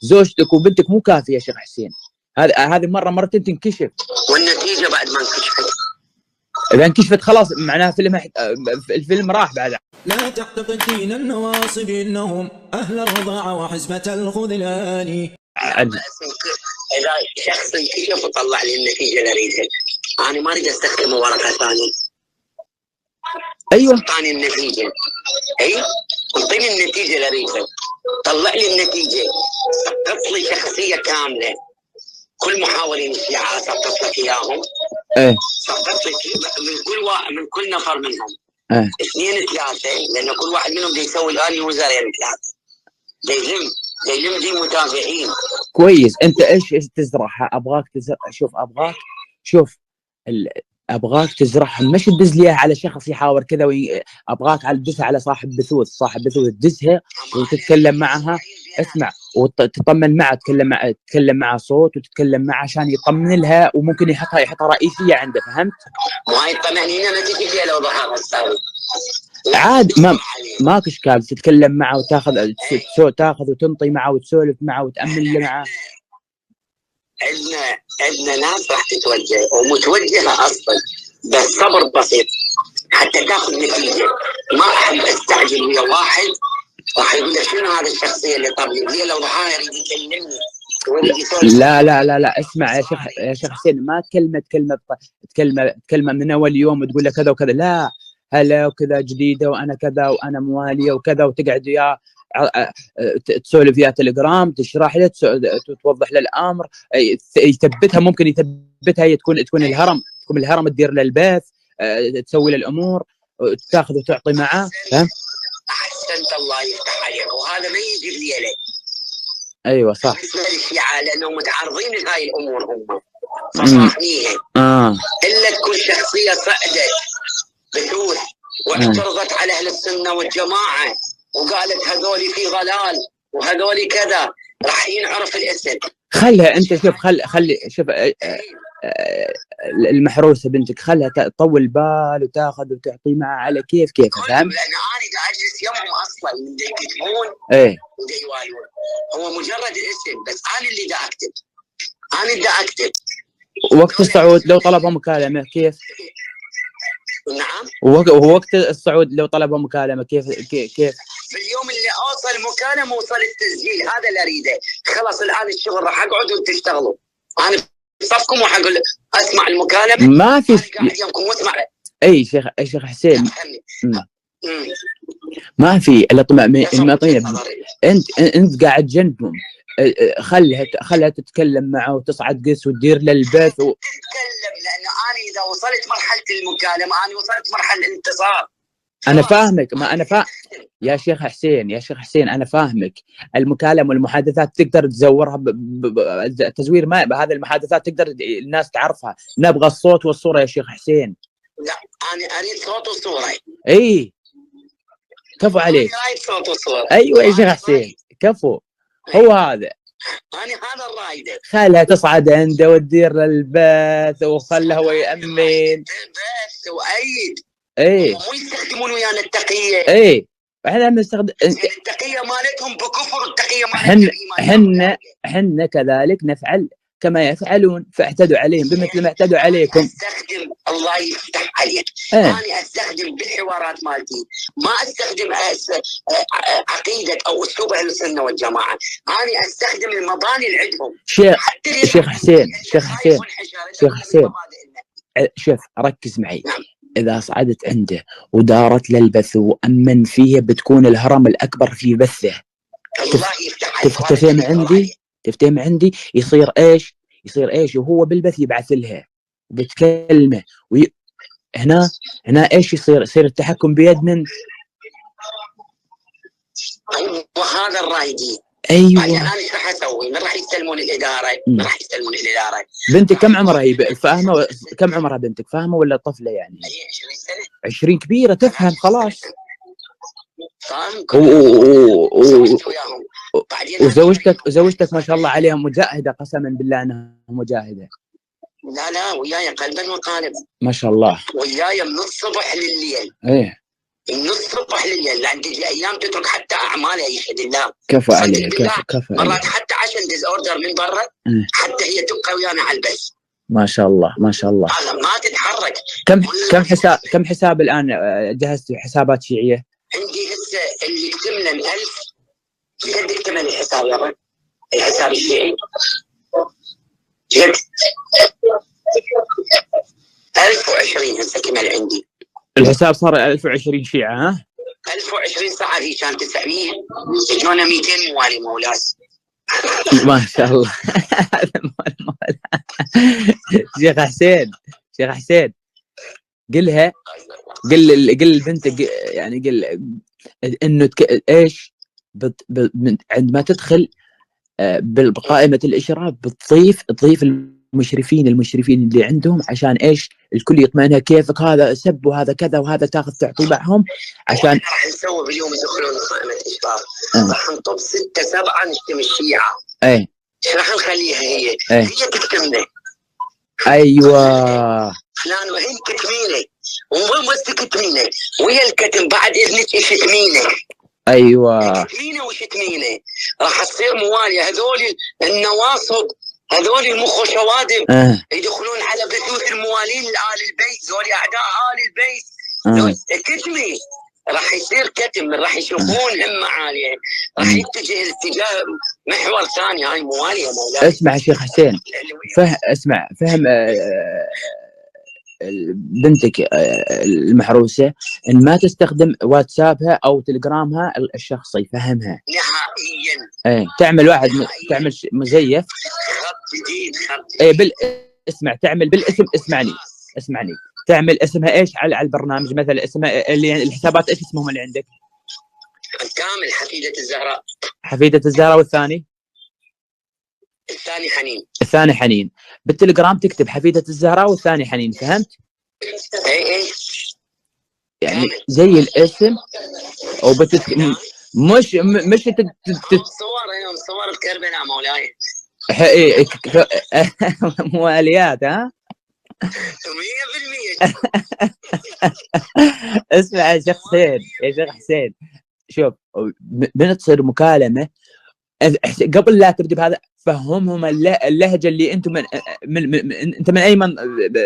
زوجتك وبنتك مو كافيه يا شيخ حسين. هذه مره مرتين تنكشف، والنتيجه بعد ما انكشفت، اذا انكشفت خلاص معناها الفيلم راح بعد. لا تعتقدين النواصب انهم اهل الرضاعه وحزمه الخذلان. اذا شخص انكشف وطلع لي النتيجه اللي اريدها، انا ما اريد استخدم ورقه ثانيه. ايوه اعطاني النتيجه، اعطيني النتيجه اللي اريدها، طلع لي النتيجه، سقط لي شخصيه كامله. كل محاولين الشيعة سقط لك اياهم، سقط لك من كل نفر منهم 2 3، لان كل واحد منهم بده يسوي الان وزارين 3، يلم دي متابعين. كويس. انت ايش تزرعها؟ ابغاك ابغاك تزرعها، مش تدز ليها على شخص يحاور كذا ابغاك على تدزها على صاحب بثوث تدزها وتتكلم معها، اسمع، وتطمن معها، تتكلم معها صوت وتتكلم معها عشان يطمن لها، وممكن يحطها رئيسيه عنده، فهمت؟ ما يطمئنين انا تجي فيها لو ضحى تساوي عادي، ماك اشكال، تتكلم معه تاخذ وتنطي معه وتسولف معه وتامن معه. عندنا ناس راح تتوجه ومتوجهه اصلا، بس صبر بسيط حتى تاخذ نتيجه. ما احب استعجل ويا واحد راح يقول لك شنو هذا الشخصيه اللي طب لي لو ضحايا يريد يكلمني. لا اسمع يا شيخ حسين، ما تكلمه من اول يوم تقول له كذا وكذا، لا هلا وكذا جديده وانا كذا وانا مواليه وكذا، وتقعد وياه تسولف وياه تليجرام، تشرح له، توضح له الامر، يثبتها، ممكن يثبتها، هي تكون الهرم تدير له البث، تسوي له الامور، تاخذ وتعطي معاه، فهمت؟ احسنت، الله يفتح عليك، وهذا ما يجي ليله. ايوه صح. بالنسبه للشيعه لانهم متعرضين لهاي الامور هم فصاحنيها. الا تكون شخصيه صعدت بثوث واعترضت على اهل السنه والجماعه وقالت هذولي في ضلال وهذولي كذا، راح ينعرف الاسم. خلها انت، شوف شوف المحروسه بنتك، خلها تطول بال وتاخذ وتعطي معها على كيف فهمت؟ لان انا دا اجلس يمهم اصلا من دا يكتبون ودا يوالون، هو مجرد الاسم بس، انا اللي دا اكتب. وقت الصعود لو طلبوا مكالمه كيف؟ نعم. ووقت الصعود لو طلبوا مكالمه كيف؟ في اليوم اللي اوصل مكالمه وصل التسجيل، هذا اللي اريده. خلاص الان الشغل راح اقعد وتشتغلوا، انا بصفكم وراح اقول اسمع المكالمه، ما في قاعد يمكم واسمع. اي شيخ حسين، ما في الا طمأنينة. انت قاعد جنبهم، خلها تتكلم معه وتصعد قس وتدير للبث تتكلم، لانه انا اذا وصلت مرحله المكالمه انا وصلت مرحله الانتصار. انا فاهمك، ما انا يا شيخ حسين انا فاهمك. المكالمه والمحادثات تقدر تزورها تزوير، ما بهذه المحادثات تقدر الناس تعرفها، نبغى الصوت والصوره يا شيخ حسين. لا انا اريد صوت وصوره. كفو عليك. صوت وصوره. ايوه يا شيخ حسين، كفو. هو هذا هذا الرايد. خلها تصعد عنده وتدير البث، وخلها هو يأمن بث وأيد. مو يستخدمون ويانا التقية. احنا بنستخدم التقية مالتهم بكفر، التقية مالتهم حنا كذلك نفعل كما يفعلون، فاعتدوا عليهم بمثل ما اعتدوا عليكم. استخدم، الله يفتح عليك، انا استخدم بالحوارات مالتي، ما استخدم عقيدة او اسلوب اهل السنة والجماعة، انا استخدم المباني اللي عندهم. شيخ حسين شوف ركز معي. إذا صعدت عنده ودارت للبث وأمن فيه، بتكون الهرم الأكبر في بثه. الله يفتح تفتهم عندي. يصير إيش وهو بالبث يبعث لها بتكلمه، هنا إيش يصير التحكم بيد من. وهذا الرايدي. ايوه. انا ايش راح اسوي؟ من راح يستلمون الاداره؟ بنتك كم عمرها؟ هي فاهمه؟ كم عمرها بنتك؟ فاهمه ولا طفله يعني؟ 20 سنه. 20 كبيره تفهم خلاص. فاهم. وزوجتك ما شاء الله عليها مجاهده، قسما بالله انها مجاهده. لا وياي قلبا وقالبا ما شاء الله، وياي من الصبح لليل. من الصبح لليل، عندي ايام تترك حتى اعمالها، يشهد الله. كفى عليك، كفى مرات حتى 10 ندز اوردر من برا حتى هي تبقى ويانا على البث. ما شاء الله ما شاء الله. ما تتحرك. كم حساب الان جهزت حسابات شيعيه؟ عندي هسه اللي كتمنا 1000. قد كتمنا الحساب يا رب؟ الحساب الشيعي قد 1020 هسه كمل عندي. الحساب صار 1020 شيعه ها؟ 1020 ساعه. هي كانت 900 اجونا 200 موالي مولاس. ما شاء الله. شيخ حسين قلها، قل لبنتك يعني قل انه ايش عندما تدخل بقائمه الاشراف تضيف المشرفين اللي عندهم، عشان ايش الكل يطمئنها كيفك هذا سب وهذا كذا وهذا تاخذ تعطي معهم. عشان راح نسوي باليوم يدخلون قائمه الاشراف راح نطب 6 7 نشتم الشيعه. اي ايش راح نخليها هي تكتمنا. ايوه فلان وهي كتمينه ومو بس كتمينه ويا الكتم بعد اذنك يشتمينه. ايوه كتمينه وشتمينه. راح تصير مواليه هذول النواصب، هذول المخشوادم يدخلون على بثوث الموالين لآل البيت، ذول اعداء آل البيت. كتمي راح يصير كتم، راح يشوفون همه عاليه، راح يتجه الاتجاه محور ثاني. هاي مواليه مولاي. اسمع شيخ حسين، فهم بنتك المحروسه ان ما تستخدم واتسابها او تليجرامها الشخصي، فهمها نهائيا. تعمل واحد تعمل مزيف خط جديد. اسمع، تعمل بالاسم. اسمعني تعمل اسمها ايش على البرنامج، مثلا اسمها اللي الحسابات ايش اسمهم اللي عندك؟ كامل حفيدة الزهراء والثاني الثاني حنين. بالتليجرام تكتب حفيدة الزهراء والثاني حنين، فهمت؟ اي يعني زي الاسم مش صور الكربلاء مولاي. مواليات ها 100%. اسمع يا شيخ حسين شوف، بنتصير مكالمه قبل لا تبدي بهذا فهمهم اللهجه اللي انتم انت من اي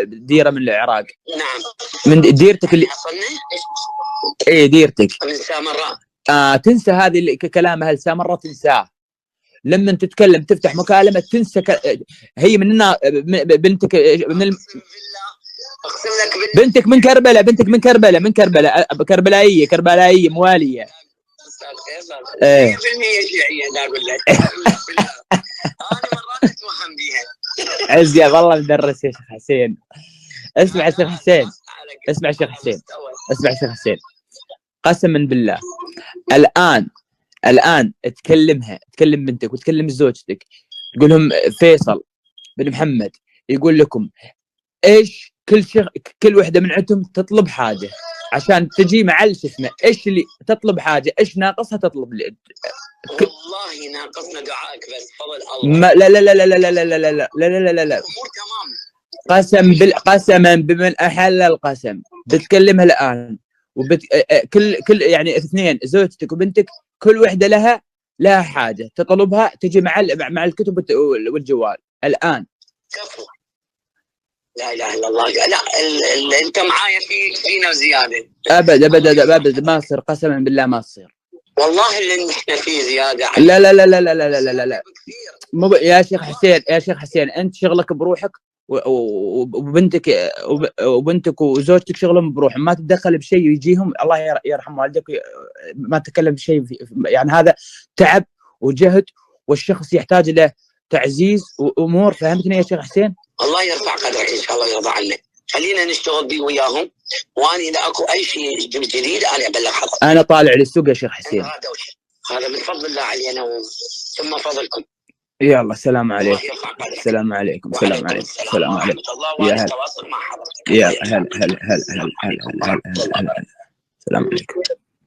ديره من العراق؟ نعم من ديرتك اللي ديرتك من سامراء. تنسى هذه كلامها سامراء، تنساه لما تتكلم تفتح مكالمه تنسى هي مننا. بنتك اقسم لك بنتك من كربلاء كربلائيه مواليه. 100% شيعيه لا اقول لك. انا مرات اتوهم بيها. عز يا والله مدرس يا شيخ حسين. اسمع يا شيخ حسين قسما بالله الان تكلم بنتك وتكلم زوجتك، تقول لهم فيصل بن محمد يقول لكم ايش كل وحده من عندهم تطلب حاجه عشان تجي مع اسمه، ايش اللي تطلب حاجه، ايش ناقصها تطلب والله ناقصنا دعائك بس فضل الله. لا لا لا لا لا لا لا لا لا لا لا لا لا الامور تمام. قسما بمن احل القسم بتكلمها الان كل يعني اثنين زوجتك وبنتك كل وحده لها حاجه تطلبها تجي مع الكتب والجوال الان. كفو. لا اله الا الله. لا انت معايا فينا وزياده. ابد ما تصير، قسما بالله ما تصير. والله اللي احنا فيه زياده. لا لا لا لا لا لا لا لا لا. يا شيخ حسين انت شغلك بروحك وبنتك وزوجتك شغلهم بروحهم، ما تتدخل بشيء ويجيهم. الله يرحم والدك ما تتكلم بشيء يعني هذا تعب وجهد والشخص يحتاج له تعزيز وامور. فهمتني يا شيخ حسين؟ الله يرفع قدرك ان شاء الله ويرضى عنا. خلينا نشتغل بيه وياهم، وانا اذا اكو اي شيء جديد انا ابلغ حضرتك. انا طالع للسوق يا شيخ حسين. هذا من فضل الله علينا ثم فضلكم. يلا السلام عليكم. السلام عليكم. السلام عليكم. السلام عليكم. يا هلا. يا هلا. السلام عليكم.